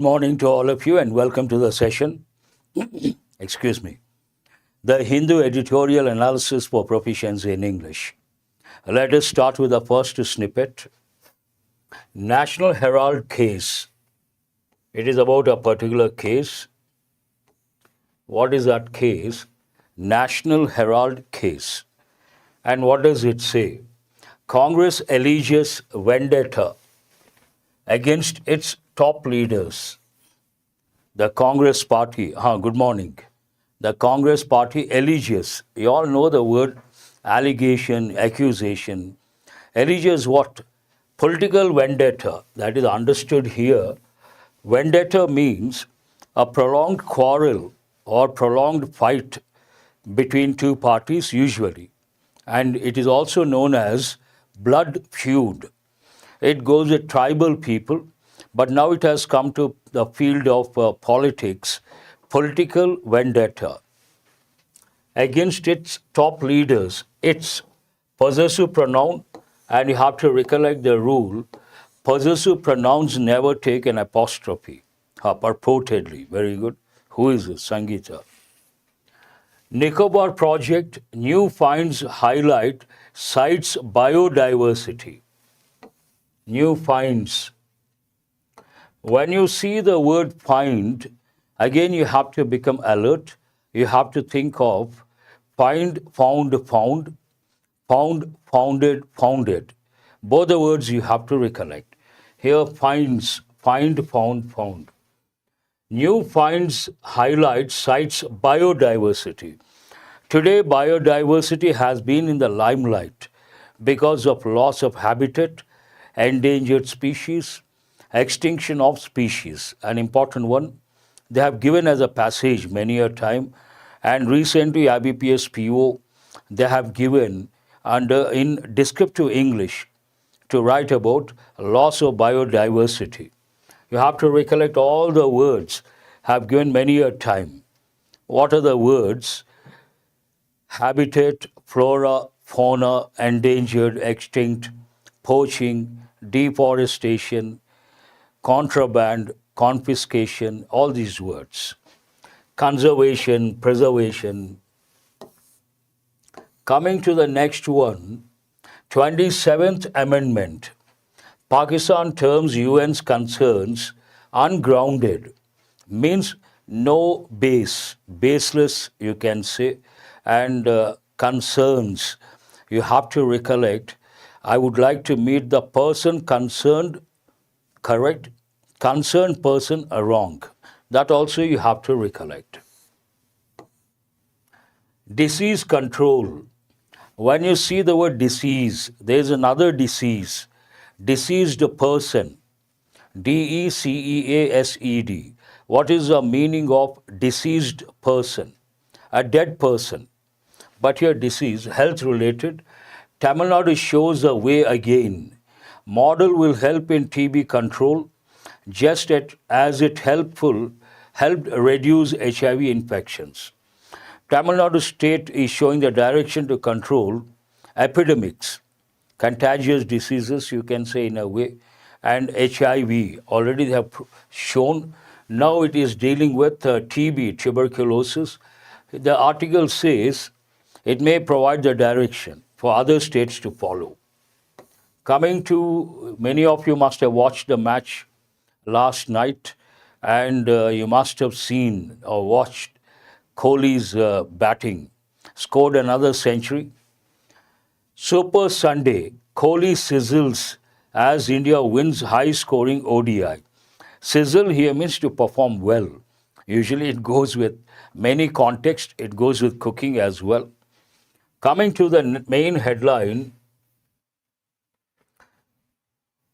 Morning to all of you and welcome to the session. Excuse me. The Hindu editorial analysis for proficiency in English. Let us start with the first snippet. National Herald case. It is about a particular case. What is that case? National Herald case. And what does it say? Congress alleges vendetta against its top leaders. The Congress party, good morning. The Congress party alleges, you all know the word allegation, accusation. Alleges what? Political vendetta, that is understood here. Vendetta means a prolonged quarrel or prolonged fight between two parties usually. And it is also known as blood feud. It goes with tribal people, but now it has come to the field of politics, political vendetta against its top leaders. It's possessive pronoun, and you have to recollect the rule. Possessive pronouns never take an apostrophe, purportedly. Very good. Who is this? Sangeeta. Nicobar project, new finds highlight cites biodiversity. New finds. When you see the word find, again you have to become alert. You have to think of find, found, found, found, founded, founded. Both the words you have to recollect. Here finds, find, found. New finds highlight cites biodiversity. Today, biodiversity has been in the limelight because of loss of habitat, endangered species, extinction of species, an important one. They have given as a passage many a time, and recently IBPS PO, they have given in descriptive English to write about loss of biodiversity. You have to recollect all the words have given many a time. What are the words? Habitat, flora, fauna, endangered, extinct, poaching, deforestation, contraband, confiscation, all these words. Conservation, preservation. Coming to the next one, 27th Amendment. Pakistan terms UN's concerns ungrounded, means no base, baseless you can say, and concerns. You have to recollect, I would like to meet the person concerned, correct? Concerned person wrong. That also you have to recollect. Disease control. When you see the word disease, there is another disease. Deceased person. DECEASED. What is the meaning of deceased person? A dead person. But here disease, health related. Tamil Nadu shows the way again. Model will help in TB control, just as it helped reduce HIV infections. Tamil Nadu state is showing the direction to control epidemics, contagious diseases, you can say in a way, and HIV. Already they have shown. Now it is dealing with TB, tuberculosis. The article says it may provide the direction for other states to follow. Coming to, many of you must have watched the match last night, and you must have seen or watched Kohli's batting. Scored another century. Super Sunday, Kohli sizzles as India wins high-scoring ODI. Sizzle here means to perform well. Usually it goes with many contexts. It goes with cooking as well. Coming to the main headline,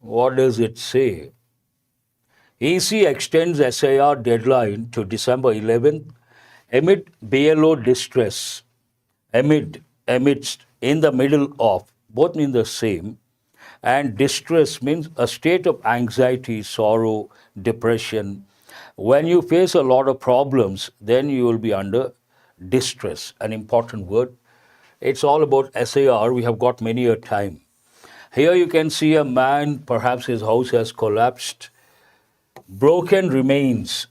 what does it say? EC extends SIR deadline to December 11th amid BLO distress. Amidst, in the middle of, both mean the same. And distress means a state of anxiety, sorrow, depression. When you face a lot of problems, then you will be under distress, an important word. It's all about SIR. We have got many a time. Here you can see a man, perhaps his house has collapsed. Broken remains.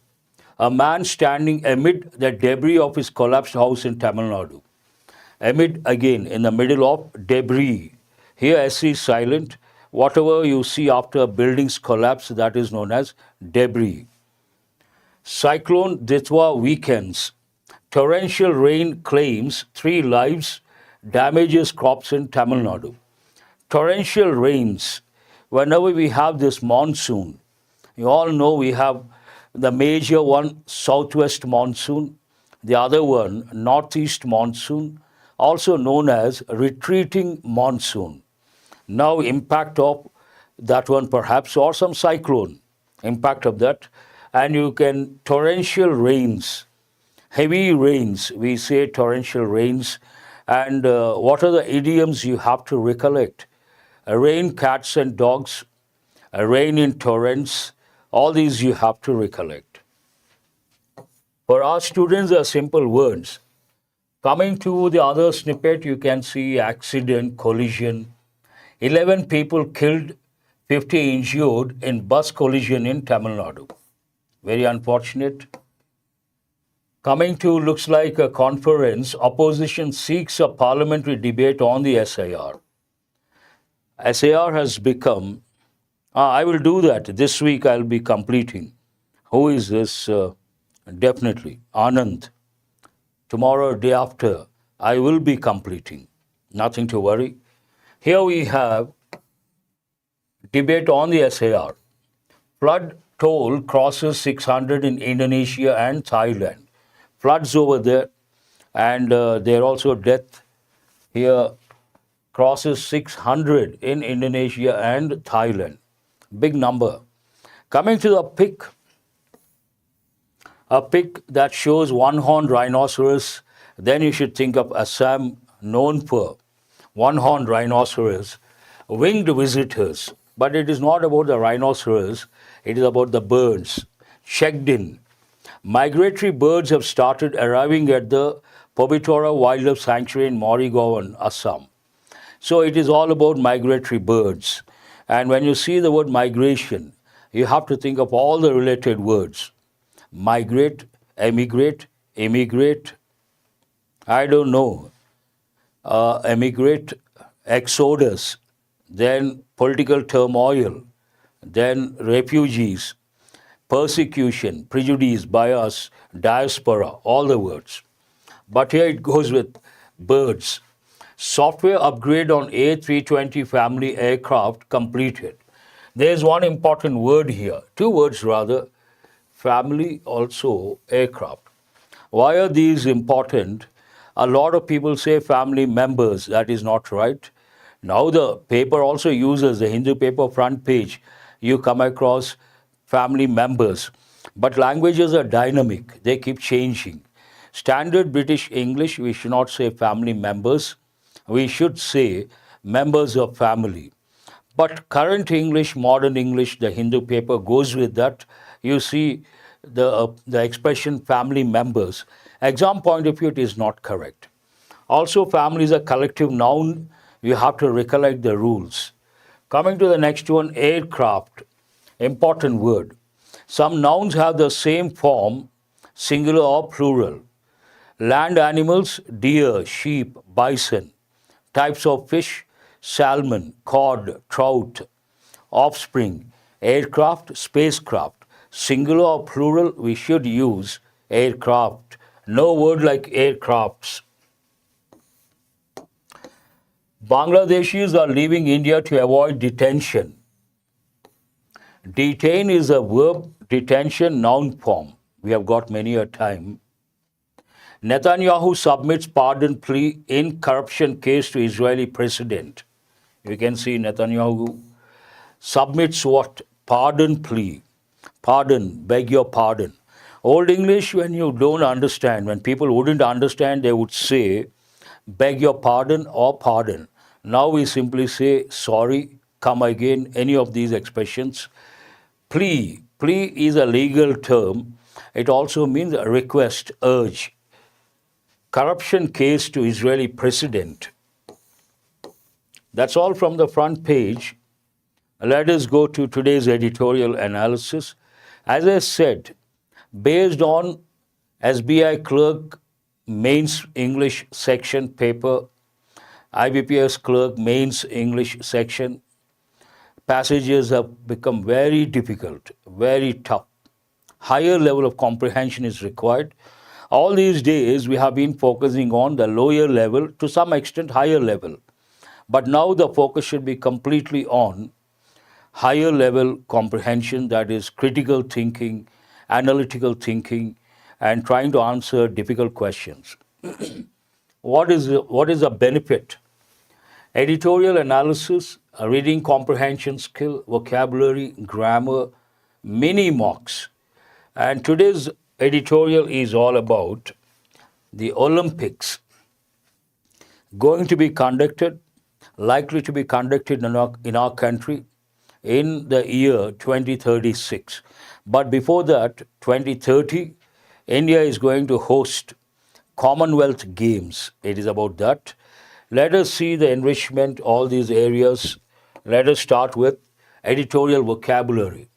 A man standing amid the debris of his collapsed house in Tamil Nadu. Amid, again, in the middle of debris. Here S is silent. Whatever you see after a building's collapse, that is known as debris. Cyclone Ditwa weakens. Torrential rain claims 3 lives, damages crops in Tamil Nadu. Torrential rains. Whenever we have this monsoon, you all know we have the major one, southwest monsoon, the other one, northeast monsoon, also known as retreating monsoon. Now impact of that one perhaps, or some cyclone, impact of that. And you can, torrential rains, heavy rains, we say torrential rains. And what are the idioms you have to recollect? Rain, cats and dogs, rain in torrents, all these you have to recollect. For our students, are simple words. Coming to the other snippet, you can see accident, collision. 11 people killed, 50 injured in bus collision in Tamil Nadu. Very unfortunate. Coming to, looks like a conference, opposition seeks a parliamentary debate on the SIR. SIR has become, I will do that. This week I'll be completing. Who is this? Definitely, Anand. Tomorrow, day after, I will be completing. Nothing to worry. Here we have debate on the SIR. Flood toll crosses 600 in Indonesia and Thailand. Floods over there, and there also death here crosses 600 in Indonesia and Thailand. Big number. Coming to the pic, a pic that shows one-horned rhinoceros, then you should think of Assam, known for one-horned rhinoceros, winged visitors. But it is not about the rhinoceros, it is about the birds. Checked in. Migratory birds have started arriving at the Pobitora Wildlife Sanctuary in Morrigaon, Assam. So it is all about migratory birds. And when you see the word migration, you have to think of all the related words. Migrate, emigrate, immigrate, I don't know, emigrate, exodus, then political turmoil, then refugees, persecution, prejudice, bias, diaspora, all the words. But here it goes with birds. Software upgrade on A320 family aircraft completed. There's one important word here, 2 words rather, family, also aircraft. Why are these important? A lot of people say family members. That is not right. Now the paper also uses, the Hindu paper front page, you come across family members. But languages are dynamic. They keep changing. Standard British English, we should not say family members. We should say members of family. But current English, modern English, the Hindu paper goes with that. You see the expression family members. Exam point of view, it is not correct. Also, family is a collective noun. You have to recollect the rules. Coming to the next one, aircraft. Important word. Some nouns have the same form, singular or plural. Land animals, deer, sheep, bison. Types of fish, salmon, cod, trout. Offspring, aircraft, spacecraft. Singular or plural, we should use aircraft. No word like aircrafts. Bangladeshis are leaving India to avoid detention. Detain is a verb, detention, noun form. We have got many a time. Netanyahu submits pardon plea in corruption case to Israeli president. You can see Netanyahu submits what? Pardon plea. Pardon, beg your pardon. Old English, when you don't understand, when people wouldn't understand, they would say, beg your pardon or pardon. Now we simply say, sorry, come again, any of these expressions. Plea. Plea is a legal term. It also means a request, urge. Corruption case to Israeli president. That's all from the front page. Let us go to today's editorial analysis. As I said, based on SBI Clerk Mains English section paper, IBPS Clerk Mains English section, passages have become very difficult, very tough. Higher level of comprehension is required. All these days, we have been focusing on the lower level, to some extent higher level. But now the focus should be completely on higher level comprehension, that is critical thinking, analytical thinking, and trying to answer difficult questions. What is the benefit? Editorial analysis, a reading comprehension skill, vocabulary, grammar, mini mocks. And today's editorial is all about the Olympics going to be conducted, likely to be conducted in our country in the year 2036. But before that, 2030, India is going to host Commonwealth Games. It is about that. Let us see the enrichment, all these areas. Let us start with editorial vocabulary.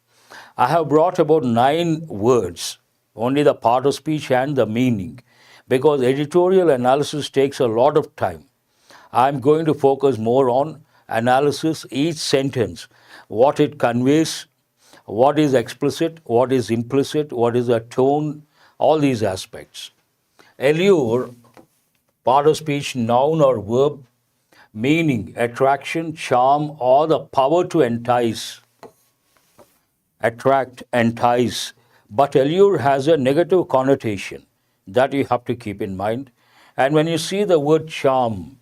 I have brought about 9 words, only the part of speech and the meaning, because editorial analysis takes a lot of time. I'm going to focus more on analysis, each sentence, what it conveys, what is explicit, what is implicit, what is the tone, all these aspects. Allure, part of speech, noun or verb, meaning, attraction, charm, or the power to entice. Attract, entice. But allure has a negative connotation that you have to keep in mind. And when you see the word charm,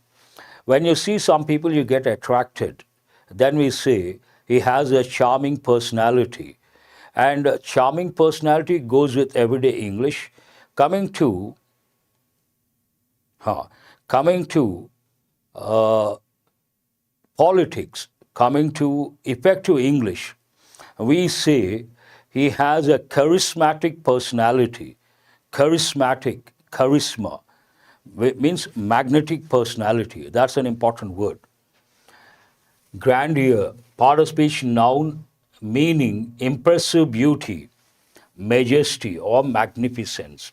when you see some people you get attracted, then we say he has a charming personality. And charming personality goes with everyday English. Coming to politics, coming to effective English, we say he has a charismatic personality. Charismatic, charisma, means magnetic personality. That's an important word. Grandeur, part of speech, noun, meaning impressive beauty, majesty, or magnificence.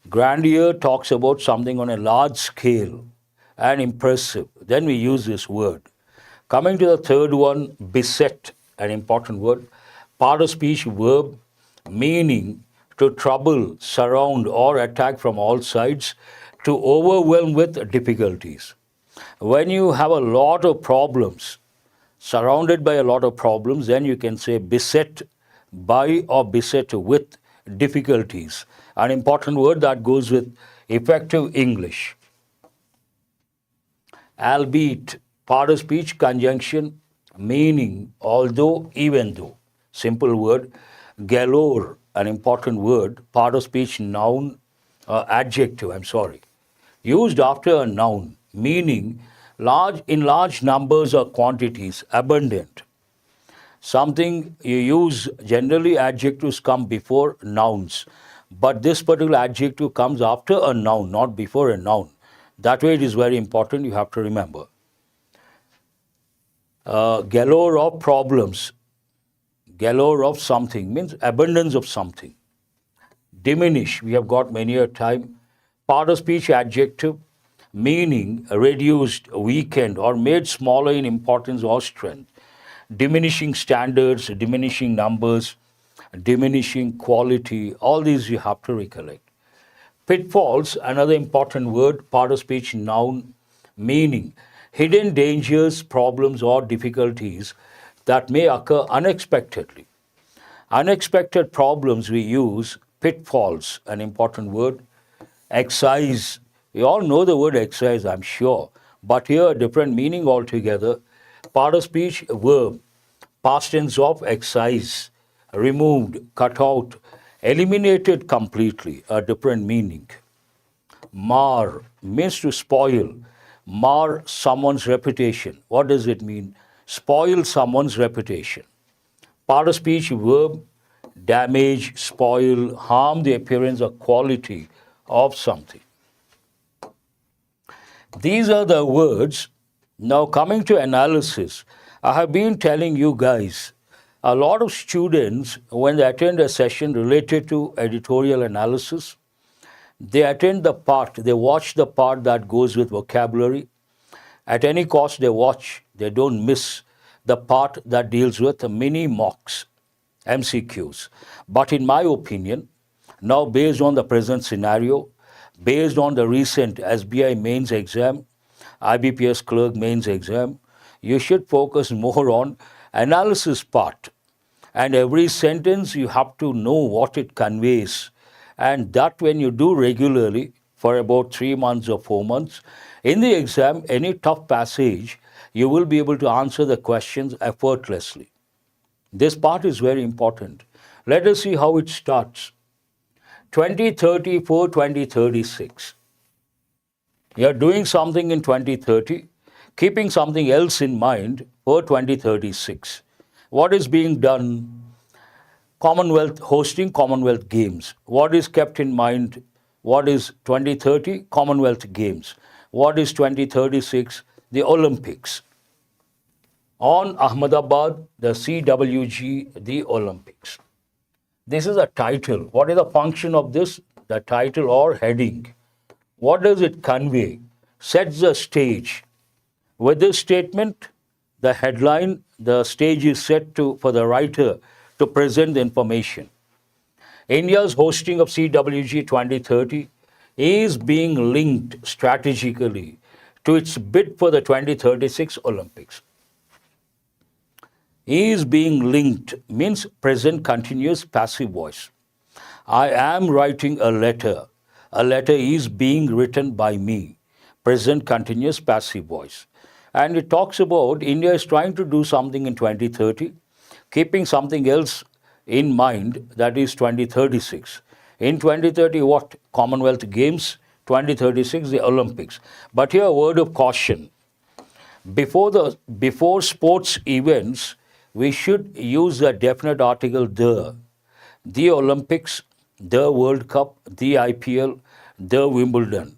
Grandeur talks about something on a large scale and impressive. Then we use this word. Coming to the third one, beset, an important word. Part of speech, verb, meaning to trouble, surround, or attack from all sides, to overwhelm with difficulties. When you have a lot of problems, surrounded by a lot of problems, then you can say beset by or beset with difficulties. An important word that goes with effective English. Albeit, part of speech, conjunction, meaning although, even though. Simple word. Galore, an important word, part of speech, noun, adjective, used after a noun, meaning in large numbers or quantities, abundant. Something you use, generally adjectives come before nouns, but this particular adjective comes after a noun, not before a noun. That way it is very important, you have to remember. Galore of problems, galore of something, means abundance of something. Diminish, we have got many a time. Part of speech, adjective, meaning reduced, weakened, or made smaller in importance or strength. Diminishing standards, diminishing numbers, diminishing quality, all these you have to recollect. Pitfalls, another important word, part of speech, noun, meaning hidden dangers, problems, or difficulties that may occur unexpectedly. Unexpected problems we use pitfalls, an important word. Excise, we all know the word excise, I'm sure, but here a different meaning altogether. Part of speech, verb, past tense of excise, removed, cut out, eliminated completely, a different meaning. Mar means to spoil, mar someone's reputation. What does it mean? Spoil someone's reputation. Part of speech, verb, damage, spoil, harm the appearance or quality of something. These are the words. Now coming to analysis, I have been telling you guys A lot of students, when they attend a session related to editorial analysis, they attend the part, they watch the part that goes with vocabulary. At any cost, they watch, they don't miss the part that deals with the mini mocks, MCQs. But in my opinion, now based on the present scenario, based on the recent SBI mains exam, IBPS clerk mains exam, you should focus more on analysis part. And every sentence you have to know what it conveys. And that when you do regularly for about 3 months or 4 months, in the exam, any tough passage, you will be able to answer the questions effortlessly. This part is very important. Let us see how it starts. 2034, 2036. You're doing something in 2030, keeping something else in mind for 2036. What is being done? Commonwealth, hosting Commonwealth Games. What is kept in mind? What is 2030? Commonwealth Games. What is 2036? The Olympics. On Ahmedabad, the CWG, the Olympics. This is a title. What is the function of this? The title or heading. What does it convey? Sets the stage. With this statement, the headline, the stage is set for the writer to present the information. India's hosting of CWG 2030 is being linked strategically to its bid for the 2036 Olympics. Is being linked means present continuous passive voice. I am writing a letter. A letter is being written by me. Present continuous passive voice. And it talks about India is trying to do something in 2030, keeping something else in mind, that is 2036. In 2030, what? Commonwealth Games. 2036, the Olympics. But here, a word of caution. Before sports events, we should use a definite article, the Olympics, the World Cup, the IPL, the Wimbledon.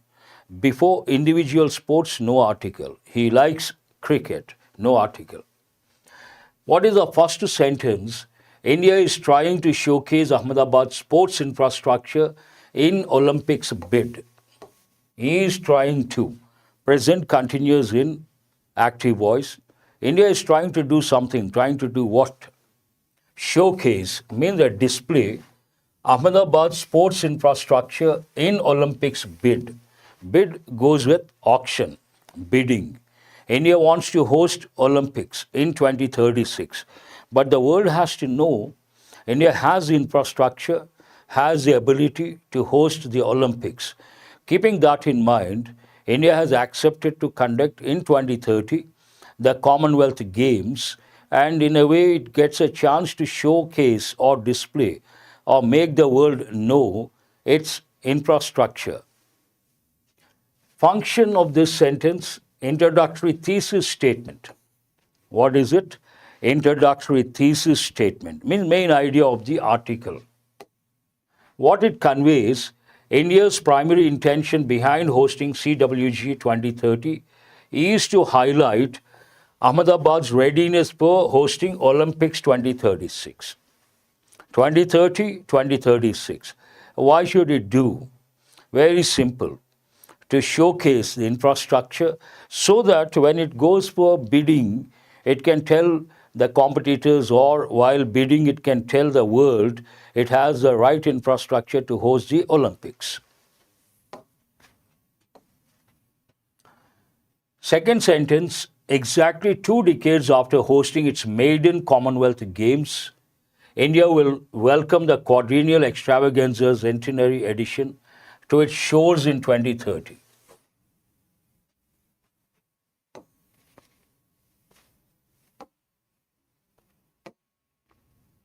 Before individual sports, no article. He likes cricket, no article. What is the first sentence? India is trying to showcase Ahmedabad sports infrastructure in Olympics bid. He is trying to. Present continues in active voice. India is trying to do something. Trying to do what? Showcase means a display Ahmedabad sports infrastructure in Olympics bid. Bid goes with auction, bidding. India wants to host Olympics in 2036. But the world has to know India has the infrastructure, has the ability to host the Olympics. Keeping that in mind, India has accepted to conduct in 2030 the Commonwealth Games, and in a way it gets a chance to showcase or display or make the world know its infrastructure. Function of this sentence, introductory thesis statement. What is it? Introductory thesis statement means main idea of the article. What it conveys, India's primary intention behind hosting CWG 2030 is to highlight Ahmedabad's readiness for hosting Olympics 2036. 2030, 2036. Why should it do? Very simple. To showcase the infrastructure so that when it goes for bidding, it can tell the competitors, or while bidding, it can tell the world it has the right infrastructure to host the Olympics. Second sentence, exactly 2 decades after hosting its maiden Commonwealth Games, India will welcome the quadrennial extravaganza's centenary edition to its shores in 2030.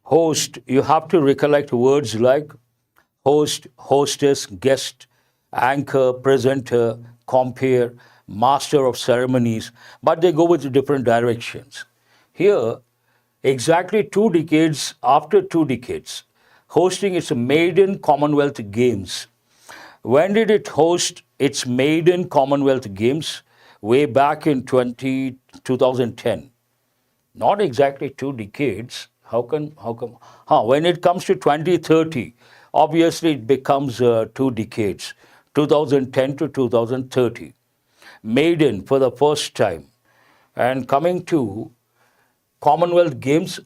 Host, you have to recollect words like host, hostess, guest, anchor, presenter, compere, master of ceremonies, but they go with different directions. Here, exactly 2 decades after 2 decades, hosting its maiden Commonwealth Games. When did it host its maiden Commonwealth Games? Way back in 2010. Not exactly 2 decades. When it comes to 2030, obviously it becomes 2 decades, 2010 to 2030. Maiden for the first time. And coming to Commonwealth Games,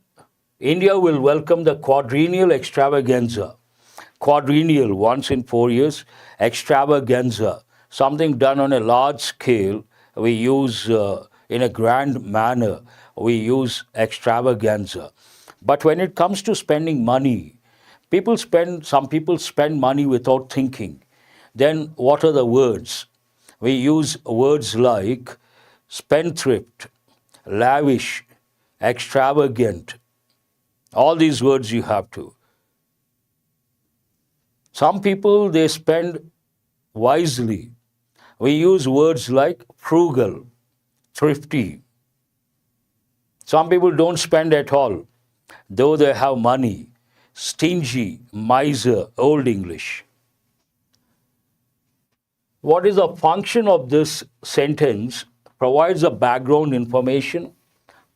India will welcome the quadrennial extravaganza. Quadrennial, once in 4 years, extravaganza, something done on a large scale. We use in a grand manner, we use extravaganza. But when it comes to spending money, some people spend money without thinking. Then what are the words? We use words like spendthrift, lavish, extravagant. All these words you have to. Some people, they spend wisely. We use words like frugal, thrifty. Some people don't spend at all, though they have money. Stingy, miser, Old English. What is the function of this sentence? Provides a background information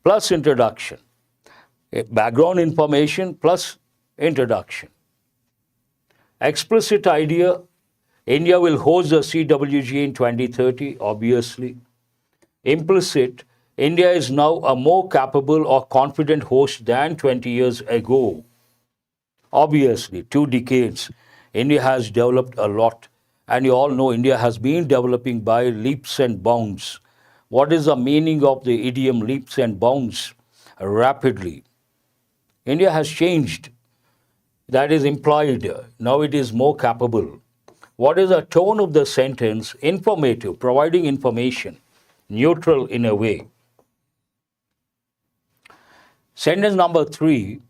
plus introduction. Background information plus introduction. Explicit idea, India will host the CWG in 2030, obviously. Implicit, India is now a more capable or confident host than 20 years ago. Obviously, 2 decades, India has developed a lot. And you all know India has been developing by leaps and bounds. What is the meaning of the idiom leaps and bounds? Rapidly. India has changed. That is implied. Now it is more capable. What is the tone of the sentence? Informative, providing information. Neutral in a way. Sentence number 3.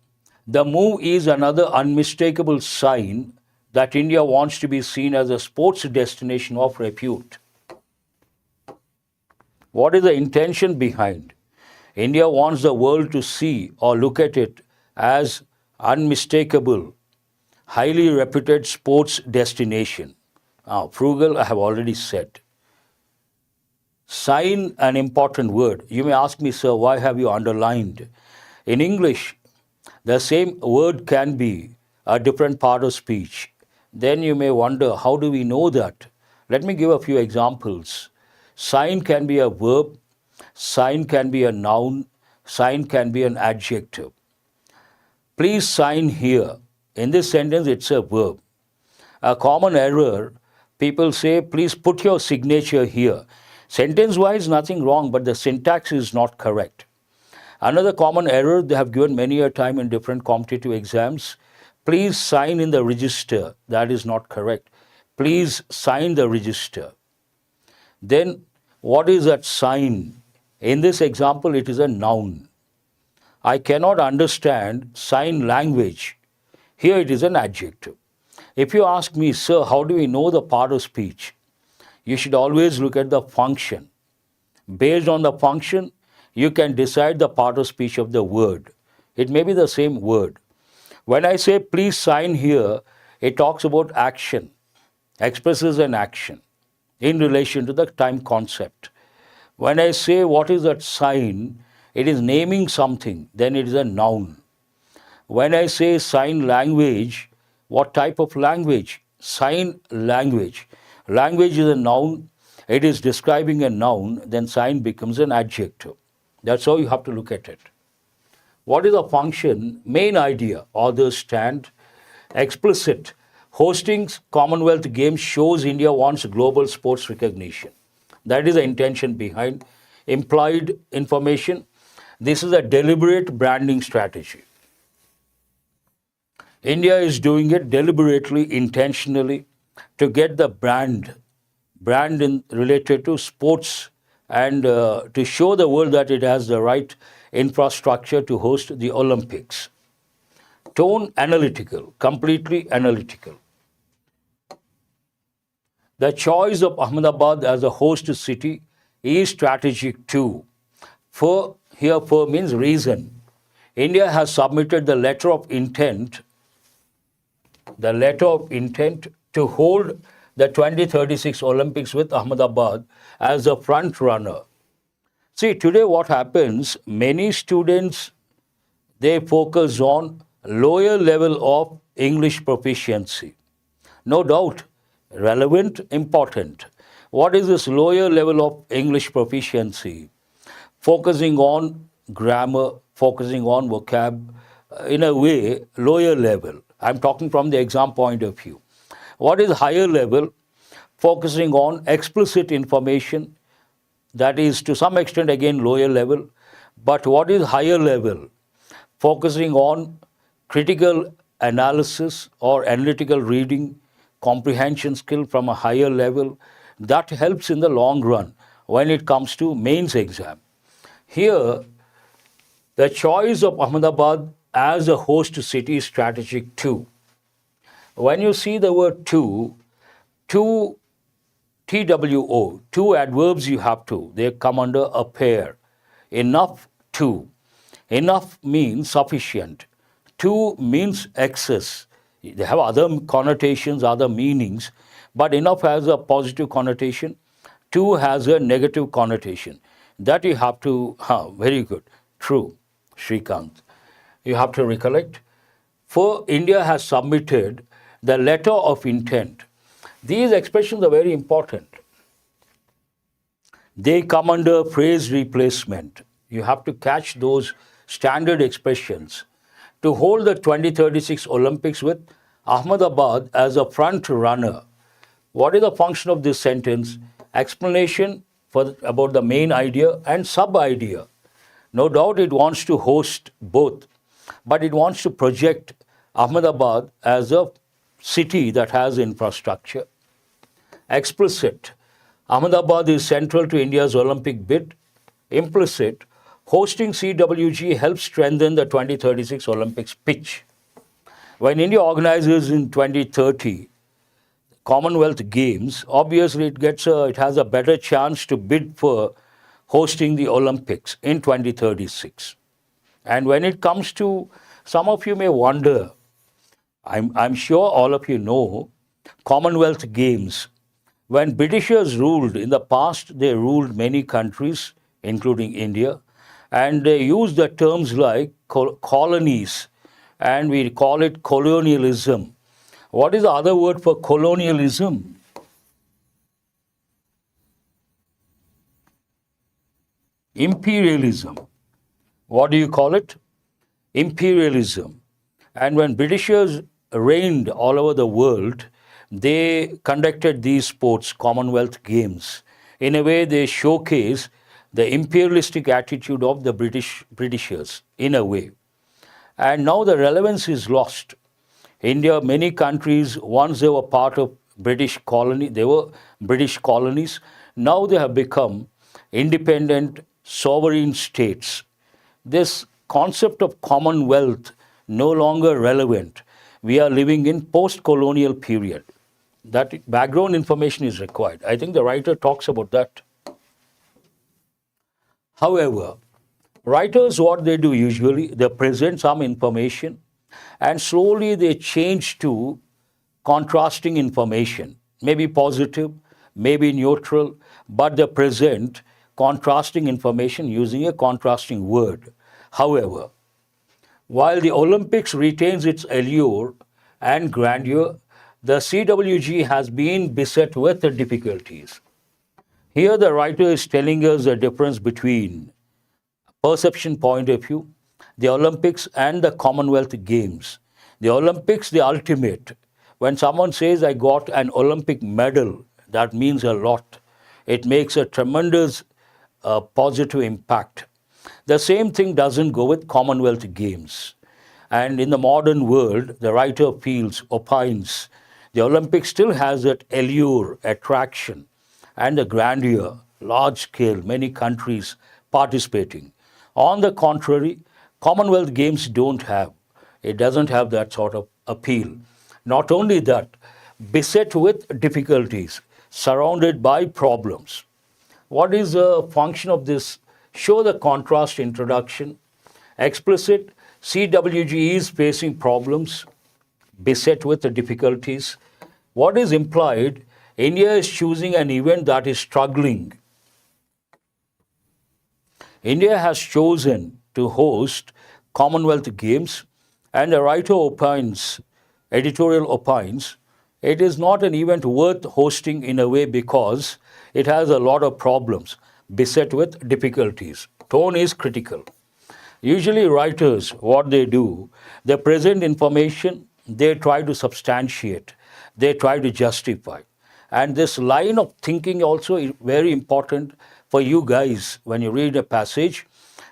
The move is another unmistakable sign that India wants to be seen as a sports destination of repute. What is the intention behind? India wants the world to see or look at it as unmistakable, highly reputed sports destination. Frugal, I have already said. Sign, an important word. You may ask me, sir, why have you underlined? In English, the same word can be a different part of speech. Then you may wonder, how do we know that? Let me give a few examples. Sign can be a verb, sign can be a noun, sign can be an adjective. Please sign here. In this sentence, it's a verb. A common error, people say, please put your signature here. Sentence-wise, nothing wrong, but the syntax is not correct. Another common error they have given many a time in different competitive exams, please sign in the register. That is not correct. Please sign the register. Then, what is that sign? In this example, it is a noun. I cannot understand sign language. Here it is an adjective. If you ask me, sir, how do we know the part of speech? You should always look at the function. Based on the function, you can decide the part of speech of the word. It may be the same word. When I say please sign here, it talks about action, expresses an action in relation to the time concept. When I say what is that sign, it is naming something, then it is a noun. When I say sign language, what type of language? Sign language. Language is a noun, it is describing a noun, then sign becomes an adjective. That's how you have to look at it. What is the function? Main idea, authors stand. Explicit. Hosting Commonwealth Games shows India wants global sports recognition. That is the intention behind. Implied information. This is a deliberate branding strategy. India is doing it deliberately, intentionally, to get the brand related to sports and to show the world that it has the right infrastructure to host the Olympics. Tone, analytical, completely analytical. The choice of Ahmedabad as a host city is strategic too. For means reason. India has submitted the letter of intent to hold the 2036 Olympics with Ahmedabad as a front runner. See, today what happens, many students, they focus on lower level of English proficiency. No doubt, relevant, important. What is this lower level of English proficiency? Focusing on grammar, focusing on vocab, in a way, lower level. I'm talking from the exam point of view. What is higher level? Focusing on explicit information, that is to some extent again lower level. But what is higher level? Focusing on critical analysis or analytical reading, comprehension skill from a higher level. That helps in the long run when it comes to mains exam. Here, the choice of Ahmedabad as a host city is strategic too. When you see the word two TWO, two adverbs you have to, they come under a pair. Enough to. Enough means sufficient. To means excess. They have other connotations, other meanings, but enough has a positive connotation. To has a negative connotation. That you have to, very good, true, Shrikant. You have to recollect. For India has submitted the letter of intent. These expressions are very important. They come under phrase replacement. You have to catch those standard expressions. To hold the 2036 Olympics with Ahmedabad as a front runner. What is the function of this sentence? Explanation about the main idea and sub-idea. No doubt it wants to host both, but it wants to project Ahmedabad as a city that has infrastructure. Explicit. Ahmedabad is central to India's Olympic bid. Implicit. Hosting CWG helps strengthen the 2036 Olympics pitch. When India organizes in 2030 Commonwealth Games, obviously it has a better chance to bid for hosting the Olympics in 2036. And when it comes to, some of you may wonder, I'm sure all of you know, Commonwealth Games. When Britishers ruled in the past, they ruled many countries, including India, and they used the terms like colonies, and we call it colonialism. What is the other word for colonialism? Imperialism. What do you call it? Imperialism. And when Britishers reigned all over the world, they conducted these sports, Commonwealth Games. In a way, they showcase the imperialistic attitude of the Britishers, in a way. And now the relevance is lost. India, many countries, once they were part of British colony, they were British colonies. Now they have become independent, sovereign states. This concept of Commonwealth no longer relevant. We are living in post-colonial period. That background information is required. I think the writer talks about that. However, writers, what they do usually, they present some information and slowly they change to contrasting information, maybe positive, maybe neutral, but they present contrasting information using a contrasting word. However, while the Olympics retains its allure and grandeur, the CWG has been beset with the difficulties. Here the writer is telling us the difference between perception point of view, the Olympics and the Commonwealth Games. The Olympics, the ultimate. When someone says, I got an Olympic medal, that means a lot. It makes a tremendous positive impact. The same thing doesn't go with Commonwealth Games. And in the modern world, the writer feels, opines, the Olympics still has that allure, attraction, and the grandeur, large scale, many countries participating. On the contrary, Commonwealth Games don't have. It doesn't have that sort of appeal. Not only that, beset with difficulties, surrounded by problems. What is the function of this? Show the contrast introduction. Explicit, CWG is facing problems, beset with the difficulties. What is implied? India is choosing an event that is struggling. India has chosen to host Commonwealth Games, and the writer opines, editorial opines, it is not an event worth hosting in a way because it has a lot of problems, beset with difficulties. Tone is critical. Usually writers, what they do, they present information, they try to substantiate, they try to justify. And this line of thinking also is very important for you guys. When you read a passage,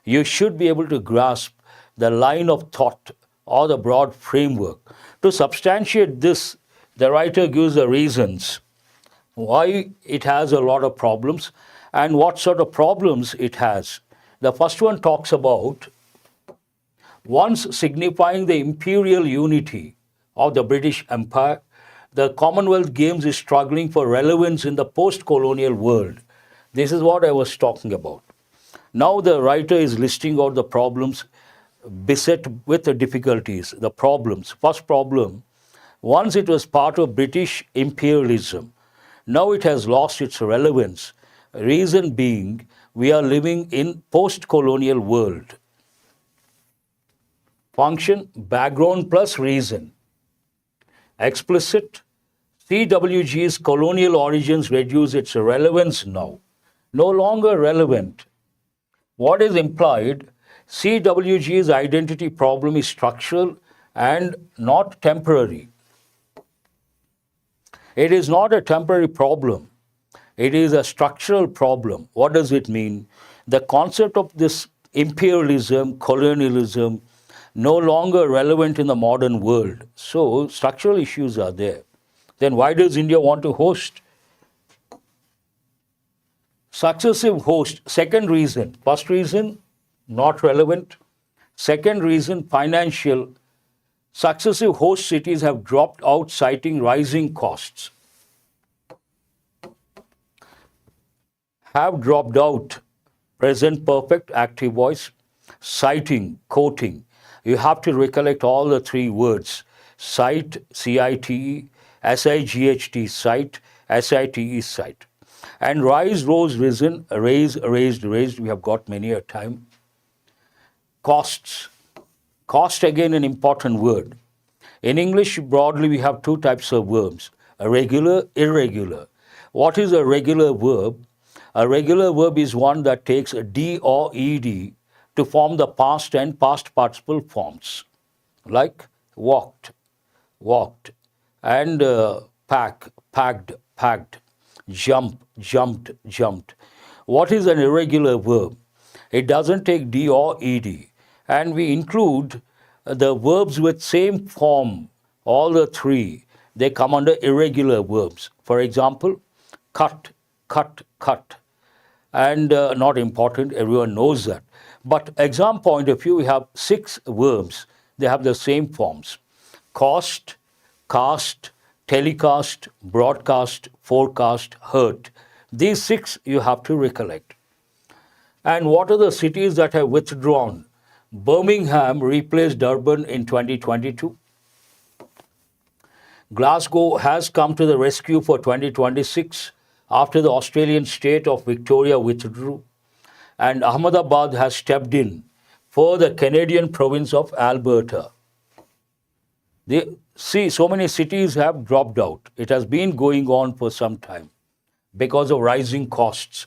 you should be able to grasp the line of thought or the broad framework. To substantiate this, the writer gives the reasons why it has a lot of problems and what sort of problems it has. The first one talks about once signifying the imperial unity of the British Empire, the Commonwealth Games is struggling for relevance in the post-colonial world. This is what I was talking about. Now the writer is listing out the problems beset with the difficulties, the problems. First problem, once it was part of British imperialism, now it has lost its relevance. Reason being, we are living in post-colonial world. Function, background plus reason. Explicit, CWG's colonial origins reduce its relevance now. No longer relevant. What is implied? CWG's identity problem is structural and not temporary. It is not a temporary problem. It is a structural problem. What does it mean? The concept of this imperialism, colonialism, no longer relevant in the modern world. So structural issues are there. Then why does India want to host? Successive host, second reason. First reason, not relevant. Second reason, financial. Successive host cities have dropped out citing rising costs. Have dropped out, present perfect, active voice, citing, quoting. You have to recollect all the three words. Cite, C-I-T-E, S-I-G-H-T, cite, S-I-T-E, cite. And rise, rose, risen, raise, raised, raised. We have got many a time. Costs. Cost, again, an important word. In English, broadly, we have two types of verbs, a regular, irregular. What is a regular verb? A regular verb is one that takes a D or ED to form the past and past participle forms, like walked, walked, and pack, packed, packed, jump, jumped, jumped. What is an irregular verb? It doesn't take D or ED. And we include the verbs with same form, all the three. They come under irregular verbs. For example, cut, cut, cut. And not important, everyone knows that. But exam point of view, we have 6 verbs. They have the same forms. Cost, cast, telecast, broadcast, forecast, hurt. These 6 you have to recollect. And what are the cities that have withdrawn? Birmingham replaced Durban in 2022. Glasgow has come to the rescue for 2026 after the Australian state of Victoria withdrew. And Ahmedabad has stepped in for the Canadian province of Alberta. See, so many cities have dropped out. It has been going on for some time because of rising costs.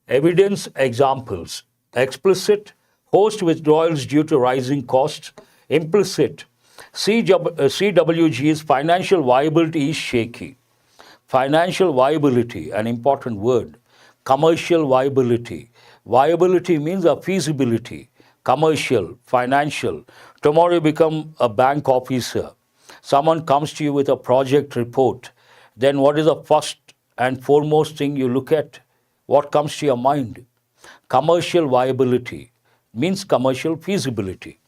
Evidence, examples. Explicit, host withdrawals due to rising costs. Implicit, CWG's financial viability is shaky. Financial viability, an important word. Commercial viability. Viability means a feasibility. Commercial, financial. Tomorrow you become a bank officer. Someone comes to you with a project report. Then what is the first and foremost thing you look at? What comes to your mind? Commercial viability means commercial feasibility.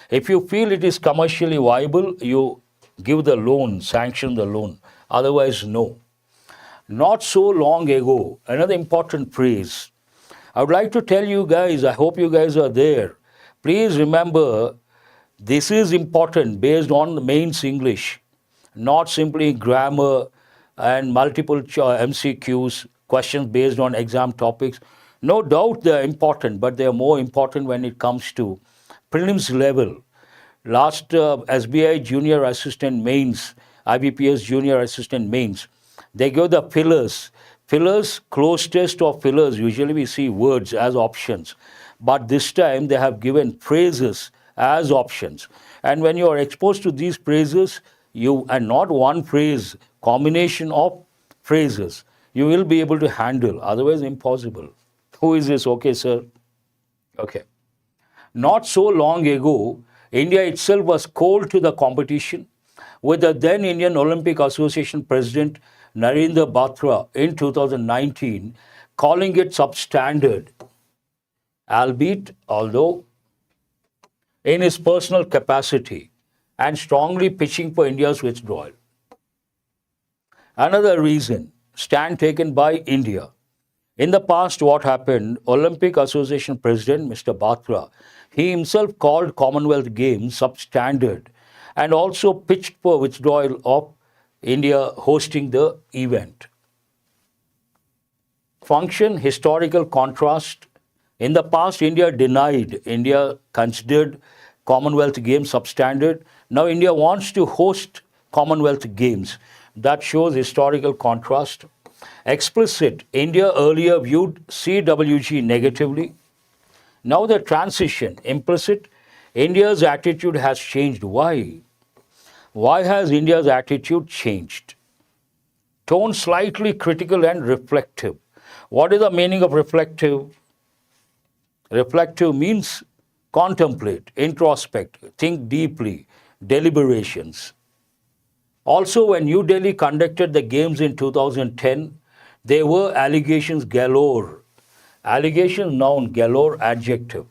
If you feel it is commercially viable, you give the loan, sanction the loan. Otherwise, no. Not so long ago, another important phrase. I would like to tell you guys, I hope you guys are there. Please remember, this is important based on the mains English, not simply grammar and multiple MCQs, questions based on exam topics. No doubt they are important, but they are more important when it comes to prelims level, last SBI Junior Assistant Mains, IBPS Junior Assistant Mains, they give the fillers. Fillers, close test of fillers, usually we see words as options. But this time they have given phrases as options. And when you are exposed to these phrases, and not one phrase, combination of phrases, you will be able to handle, otherwise impossible. Who is this? Okay, sir. Okay. Not so long ago, India itself was cold to the competition, with the then Indian Olympic Association President Narendra Batra in 2019 calling it substandard, although in his personal capacity, and strongly pitching for India's withdrawal. Another reason, stand taken by India. In the past, what happened, Olympic Association President Mr. Batra, he himself called Commonwealth Games substandard and also pitched for withdrawal of India hosting the event. Function, historical contrast. In the past, India considered Commonwealth Games substandard. Now India wants to host Commonwealth Games. That shows historical contrast. Explicit, India earlier viewed CWG negatively. Now the transition, implicit, India's attitude has changed. Why? Why has India's attitude changed? Tone slightly critical and reflective. What is the meaning of reflective? Reflective means contemplate, introspect, think deeply, deliberations. Also, when New Delhi conducted the games in 2010, there were allegations galore. Allegations, noun, galore, adjective,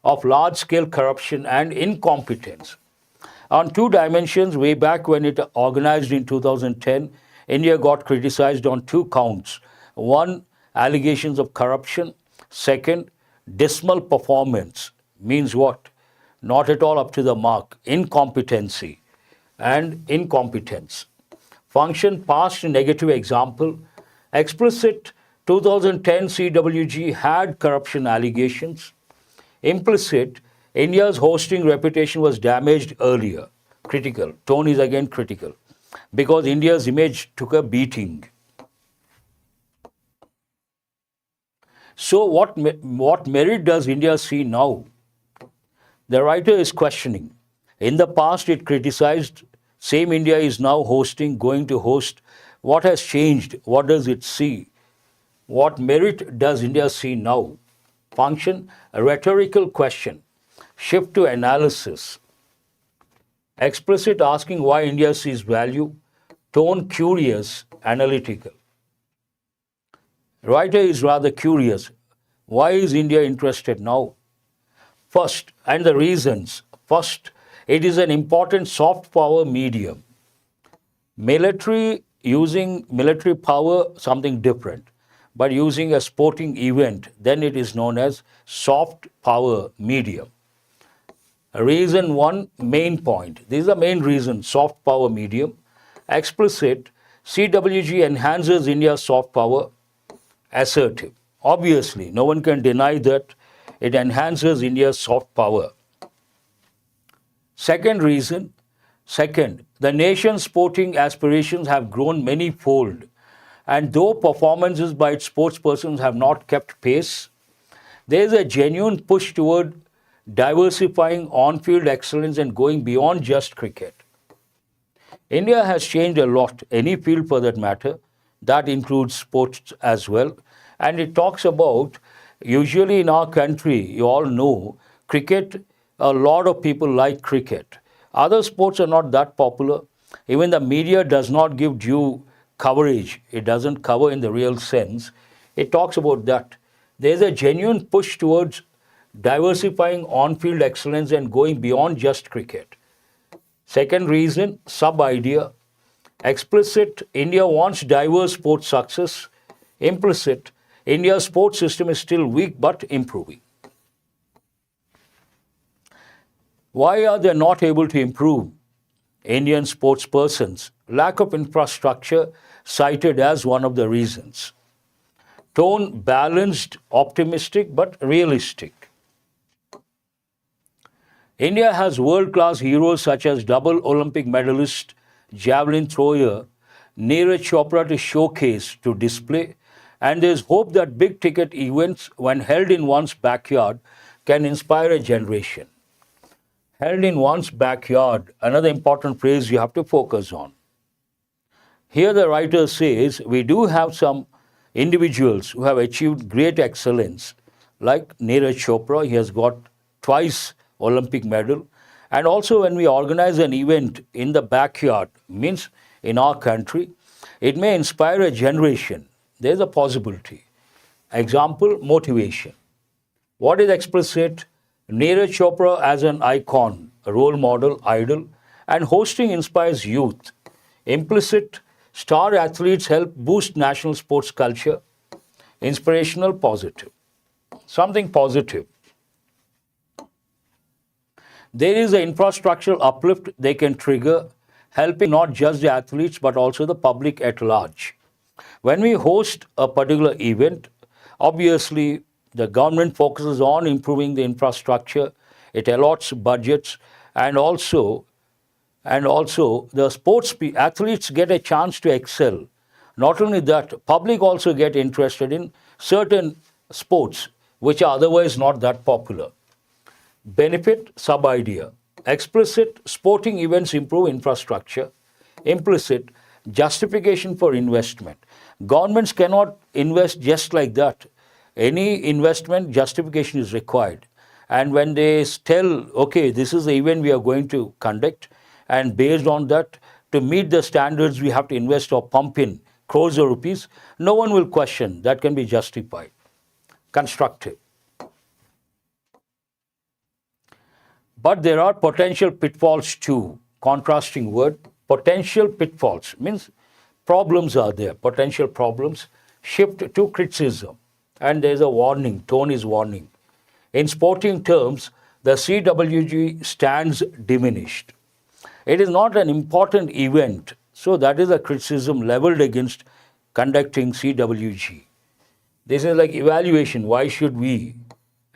of large-scale corruption and incompetence. On two dimensions, way back when it organized in 2010, India got criticized on two counts. One, allegations of corruption. Second, dismal performance. Means what? Not at all up to the mark. Incompetency and incompetence. Function, past negative example. Explicit, 2010 CWG had corruption allegations. Implicit, India's hosting reputation was damaged earlier. Critical. Tone is again critical. Because India's image took a beating. So what merit does India see now? The writer is questioning. In the past, it criticized, same India is now hosting, going to host. What has changed? What does it see? What merit does India see now? Function, a rhetorical question. Shift to analysis. Explicit, asking why India sees value. Tone, curious, analytical. Writer is rather curious. Why is India interested now? First, and the reasons. First, it is an important soft power medium. Using military power, something different. But using a sporting event, then it is known as soft power medium. Reason one, main point. This is the main reason, soft power medium. Explicit, CWG enhances India's soft power. Assertive. Obviously, no one can deny that it enhances India's soft power. Second reason, the nation's sporting aspirations have grown many-fold, and though performances by its sportspersons have not kept pace, there is a genuine push toward diversifying on-field excellence and going beyond just cricket. India has changed a lot, any field for that matter. That includes sports as well. And it talks about, usually in our country, you all know, cricket, a lot of people like cricket. Other sports are not that popular. Even the media does not give due coverage. It doesn't cover in the real sense. It talks about that. There's a genuine push towards diversifying on-field excellence and going beyond just cricket. Second reason, sub-idea. Explicit, India wants diverse sports success. Implicit, India's sports system is still weak but improving. Why are they not able to improve? Indian sports persons, lack of infrastructure cited as one of the reasons. Tone, balanced, optimistic but realistic. India has world-class heroes such as double Olympic medalist, javelin thrower, Neeraj Chopra to showcase, to display, and there is hope that big-ticket events, when held in one's backyard, can inspire a generation. Held in one's backyard, another important phrase you have to focus on. Here the writer says, we do have some individuals who have achieved great excellence, like Neeraj Chopra. He has got twice Olympic medal. And also when we organize an event in the backyard, means in our country, it may inspire a generation. There's a possibility. Example, motivation. What is explicit? Neeraj Chopra as an icon, a role model, idol, and hosting inspires youth. Implicit, star athletes help boost national sports culture. Inspirational, positive. Something positive. There is an infrastructural uplift they can trigger, helping not just the athletes but also the public at large. When we host a particular event, obviously the government focuses on improving the infrastructure, it allots budgets, and also the sports athletes get a chance to excel. Not only that, public also get interested in certain sports which are otherwise not that popular. Benefit, sub-idea. Explicit, sporting events improve infrastructure. Implicit, justification for investment. Governments cannot invest just like that. Any investment, justification is required. And when they tell, okay, this is the event we are going to conduct, and based on that, to meet the standards, we have to invest or pump in crores of rupees, no one will question. That can be justified. Constructive. But there are potential pitfalls too. Contrasting word. Potential pitfalls means problems are there. Potential problems. Shift to criticism. And there is a warning. Tone is warning. In sporting terms, the CWG stands diminished. It is not an important event. So that is a criticism leveled against conducting CWG. This is like evaluation. Why should we?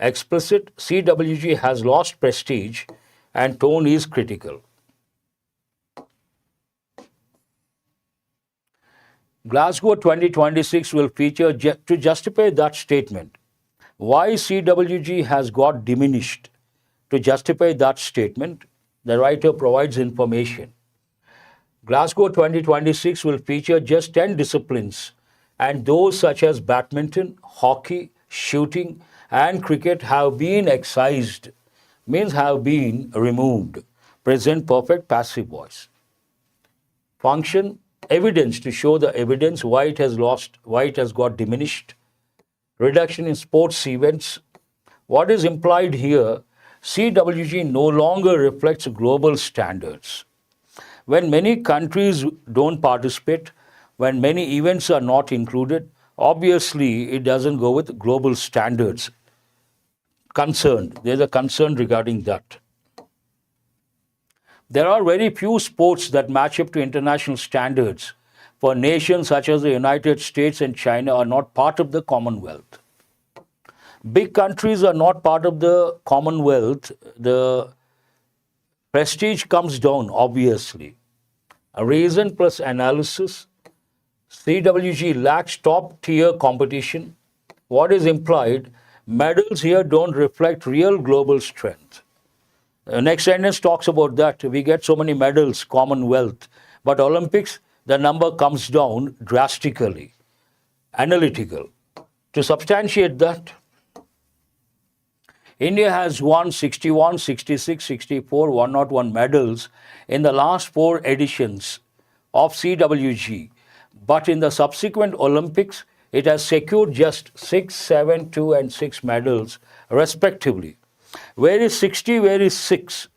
Explicit, CWG has lost prestige and tone is critical. Glasgow 2026 will feature to justify that statement. Why CWG has got diminished? To justify that statement, the writer provides information. Glasgow 2026 will feature just 10 disciplines, and those such as badminton, hockey, shooting, and cricket have been excised, means have been removed. Present perfect passive voice. Function, evidence, to show the evidence why it has lost, why it has got diminished. Reduction in sports events. What is implied here? CWG no longer reflects global standards. When many countries don't participate, when many events are not included, obviously it doesn't go with global standards. Concerned. There's a concern regarding that. There are very few sports that match up to international standards. For nations such as the United States and China are not part of the Commonwealth. Big countries are not part of the Commonwealth. The prestige comes down, obviously. A reason plus analysis. CWG lacks top-tier competition. What is implied? Medals here don't reflect real global strength. The next sentence talks about that. We get so many medals, Commonwealth. But Olympics, the number comes down drastically. Analytical. To substantiate that, India has won 61, 66, 64, 101 medals in the last 4 editions of CWG. But in the subsequent Olympics, it has secured just 6, 7, 2, and 6 medals, respectively. Where is 60, where is 6?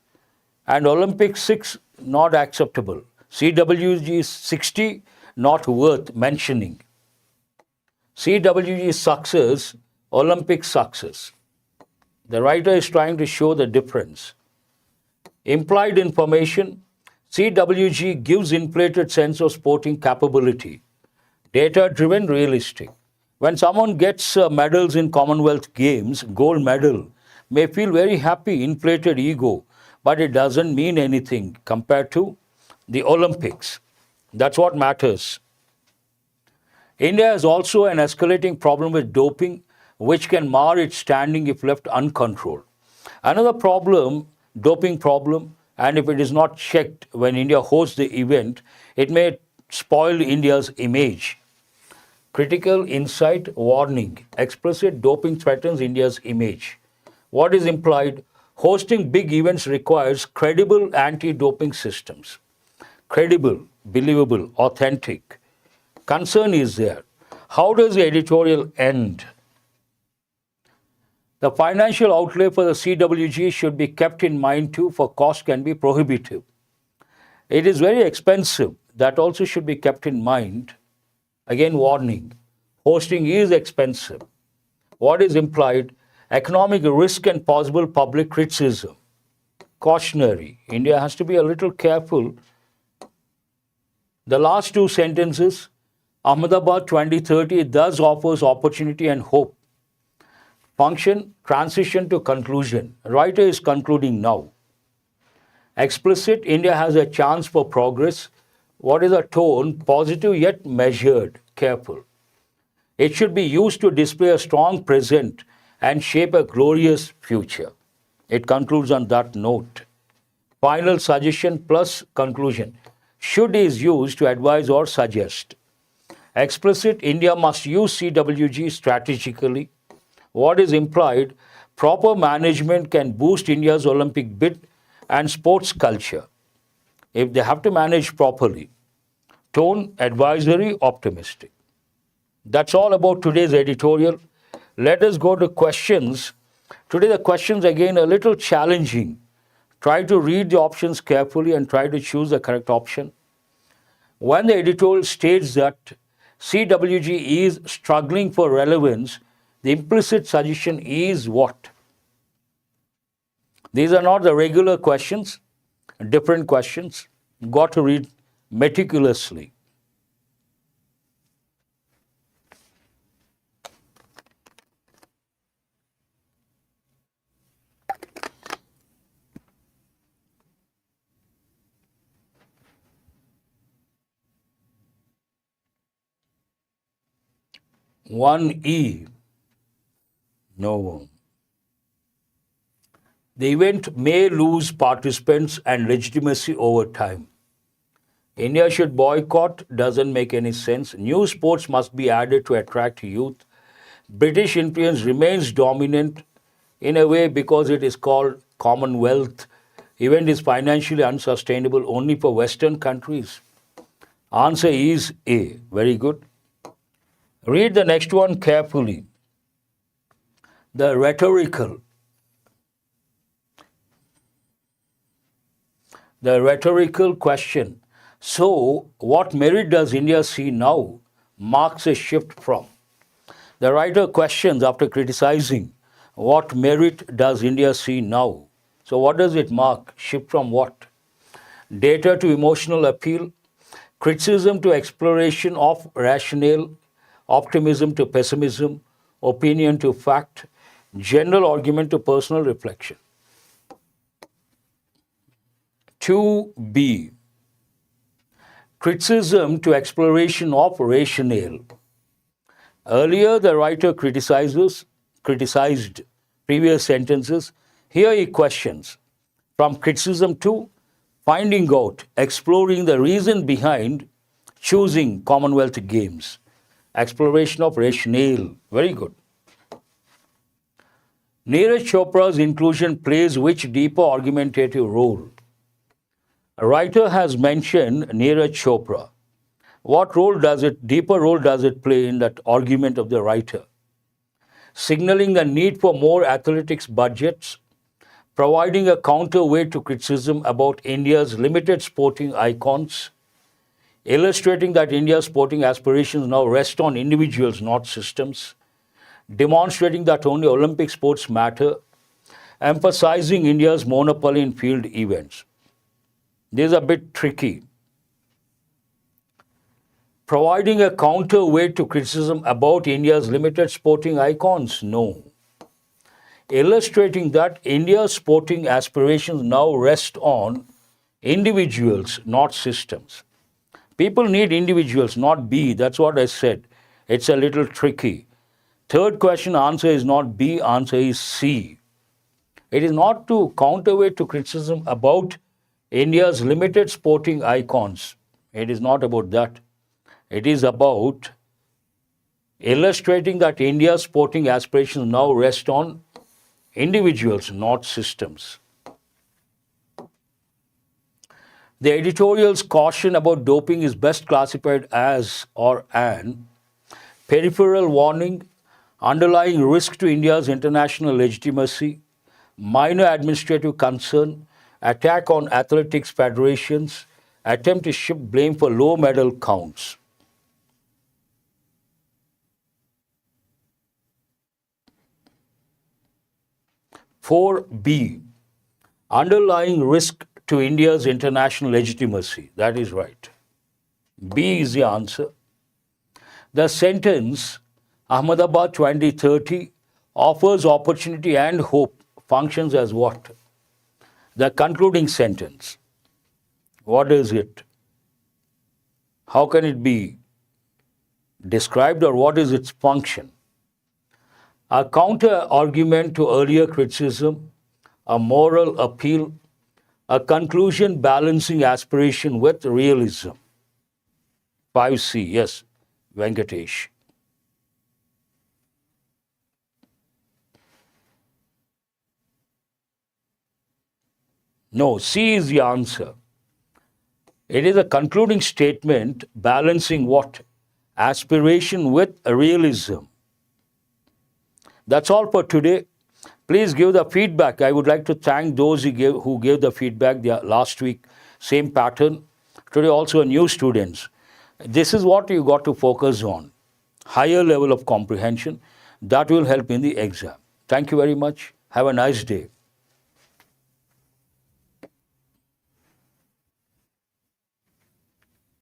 And Olympic 6, not acceptable. CWG 60, not worth mentioning. CWG success, Olympic success. The writer is trying to show the difference. Implied information, CWG gives inflated sense of sporting capability. Data-driven, realistic. When someone gets medals in Commonwealth Games, gold medal, may feel very happy, inflated ego. but it doesn't mean anything compared to the Olympics. That's what matters. India has also an escalating problem with doping, which can mar its standing if left uncontrolled. Another problem, doping problem, and if it is not checked when India hosts the event, it may spoil India's image. Critical insight warning. Explicit doping threatens India's image. What is implied? Hosting big events requires credible anti-doping systems. Credible, believable, authentic. Concern is there. How does the editorial end? The financial outlay for the CWG should be kept in mind too, for cost can be prohibitive. It is very expensive. That also should be kept in mind. Again, warning. Hosting is expensive. What is implied? Economic risk and possible public criticism. Cautionary. India has to be a little careful. The last two sentences, Ahmedabad 2030 thus offers opportunity and hope. Function, transition to conclusion. Writer is concluding now. Explicit, India has a chance for progress. What is a tone? Positive yet measured, careful. It should be used to display a strong present and shape a glorious future. It concludes on that note. Final suggestion plus conclusion. Should is used to advise or suggest. Explicit, India must use CWG strategically. What is implied? Proper management can boost India's Olympic bid and sports culture if they have to manage properly. Tone, advisory, optimistic. That's all about today's editorial. Let us go to questions. Today the questions again a little challenging. Try to read the options carefully and try to choose the correct option. When the editorial states that CWG is struggling for relevance, the implicit suggestion is what? These are not the regular questions, different questions. You've got to read meticulously. One E. No. The event may lose participants and legitimacy over time. India should boycott, doesn't make any sense. New sports must be added to attract youth. British influence remains dominant in a way because it is called Commonwealth. Event is financially unsustainable only for Western countries. Answer is A. Very good. Read the next one carefully. The rhetorical question. So, what merit does India see now? Marks a shift from. The writer questions after criticizing, what merit does India see now? So, what does it mark? Shift from what? Data to emotional appeal, criticism to exploration of rationale, optimism to pessimism, opinion to fact, general argument to personal reflection. 2B. Criticism to exploration of rationale. Earlier, the writer criticized previous sentences. Here he questions. From criticism to finding out, exploring the reason behind choosing Commonwealth Games. Exploration of rationale. Very good. Neeraj Chopra's inclusion plays which deeper argumentative role? A writer has mentioned Neeraj Chopra. What role does it, deeper role does it play in that argument of the writer? Signaling the need for more athletics budgets, providing a counterweight to criticism about India's limited sporting icons, illustrating that India's sporting aspirations now rest on individuals, not systems, demonstrating that only Olympic sports matter, emphasizing India's monopoly in field events. This is a bit tricky. Providing a counterweight to criticism about India's limited sporting icons? No. illustrating that India's sporting aspirations now rest on individuals, not systems. People need individuals, not B. That's what I said. It's a little tricky. Third question answer is not B, answer is C. It is not to counterweight to criticism about India's limited sporting icons. It is not about that. It is about illustrating that India's sporting aspirations now rest on individuals, not systems. The editorial's caution about doping is best classified as or an peripheral warning, underlying risk to India's international legitimacy, minor administrative concern, attack on athletics federations, attempt to shift blame for low medal counts. Four B, underlying risk to India's international legitimacy. That is right. B is the answer. The sentence, Ahmedabad 2030, offers opportunity and hope, functions as what? The concluding sentence. What is it? How can it be described, or what is its function? A counter argument to earlier criticism, a moral appeal, a conclusion balancing aspiration with realism. 5C, yes, Venkatesh. No, C is the answer. It is a concluding statement balancing what? Aspiration with realism. That's all for today. Please give the feedback. I would like to thank those who gave the feedback last week. Same pattern. Today also new students. This is what you got to focus on. Higher level of comprehension. That will help in the exam. Thank you very much. Have a nice day.